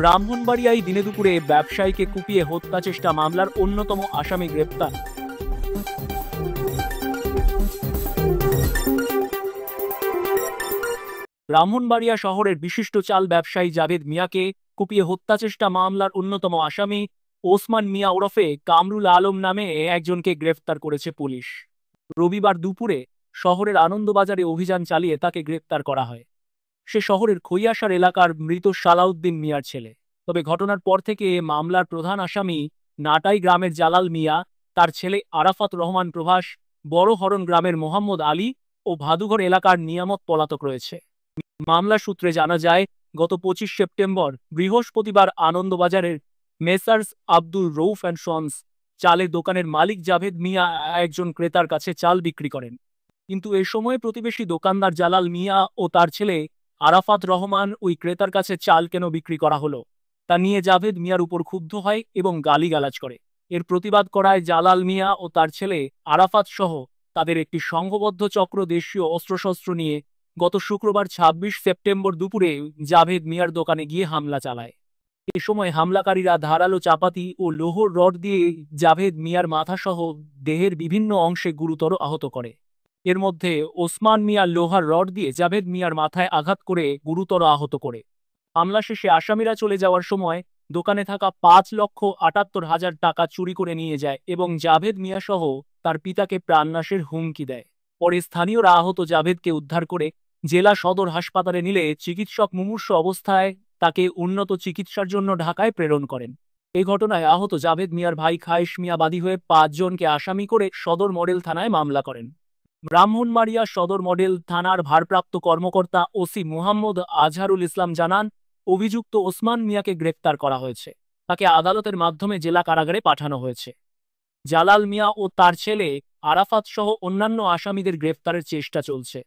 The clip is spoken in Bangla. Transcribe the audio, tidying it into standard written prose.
ব্রাহ্মণবাড়িয়ায় দিনে দুপুরে ব্যবসায়ীকে কুপিয়ে হত্যা চেষ্টা মামলার অন্যতম আসামি গ্রেপ্তার। ব্রাহ্মণবাড়িয়া শহরের বিশিষ্ট চাল ব্যবসায়ী জাভেদ মিয়াকে কুপিয়ে হত্যা চেষ্টা মামলার অন্যতম আসামি ওসমান মিয়া ওরফে কামরুল আলম নামে একজনকে গ্রেফতার করেছে পুলিশ। রবিবার দুপুরে শহরের আনন্দবাজারে অভিযান চালিয়ে তাকে গ্রেপ্তার করা হয়। সে শহরের খৈয়াসার এলাকার মৃত সালাউদ্দিন মিয়ার ছেলে। তবে ঘটনার পর থেকে মামলার প্রধান আসামি নাটাই গ্রামের জালাল মিয়া, তার ছেলে আরাফাত রহমান প্রভাস, বড় হরণ গ্রামের মোহাম্মদ আলী ও ভাদুঘর এলাকার নিয়ামত পলাতক রয়েছে। মামলা সূত্রে জানা যায়, গত 25 সেপ্টেম্বর বৃহস্পতিবার আনন্দবাজারের messrs Abdul Rauf and sons চালের দোকানের মালিক জাভেদ মিয়া একজন ক্রেতার কাছে চাল বিক্রি করেন। কিন্তু এ সময় প্রতিবেশী দোকানদার জালাল মিয়া ও তার ছেলে আরাফাত রহমান ওই ক্রেতার কাছে চাল কেন বিক্রি করা হলো তা নিয়ে জাভেদ মিয়ার উপর ক্ষুব্ধ হয় এবং গালিগালাজ করে। এর প্রতিবাদ করায় জালাল মিয়া ও তার ছেলে আরাফাত সহ তাদের একটি সংঘবদ্ধ চক্র দেশীয় অস্ত্রশস্ত্র নিয়ে গত শুক্রবার 26 সেপ্টেম্বর দুপুরে জাভেদ মিয়ার দোকানে গিয়ে হামলা চালায়। এ সময় হামলাকারীরা ধারালো চাপাতি ও লোহর রড দিয়ে জাভেদ মিয়ার মাথাসহ দেহের বিভিন্ন অংশে গুরুতর আহত করে। এর মধ্যে ওসমান মিয়া লোহার রড দিয়ে জাভেদ মিয়ার মাথায় আঘাত করে গুরুতর আহত করে। হামলা শেষে আসামিরা চলে যাওয়ার সময় দোকানে থাকা 5,78,000 টাকা চুরি করে নিয়ে যায় এবং জাভেদ মিয়া সহ তার পিতাকে প্রাণনাশের হুমকি দেয়। পরে স্থানীয়রা আহত জাভেদকে উদ্ধার করে জেলা সদর হাসপাতালে নিলে চিকিৎসক মুমূর্ষু অবস্থায় তাকে উন্নত চিকিৎসার জন্য ঢাকায় প্রেরণ করেন। এই ঘটনায় আহত জাভেদ মিয়ার ভাই খায়েশ মিয়া বাদী হয়ে 5 জনকে আসামি করে সদর মডেল থানায় মামলা করেন। ব্রাহ্মণবাড়িয়া সদর মডেল থানার ভারপ্রাপ্ত কর্মকর্তা ওসি মুহাম্মদ আজহারুল ইসলাম জানান, অভিযুক্ত ওসমান মিয়াকে গ্রেফতার করা হয়েছে। তাকে আদালতের মাধ্যমে জেলা কারাগারে পাঠানো হয়েছে। জালাল মিয়া ও তার ছেলে আরাফাত সহ অন্যান্য আসামিদের গ্রেফতারের চেষ্টা চলছে।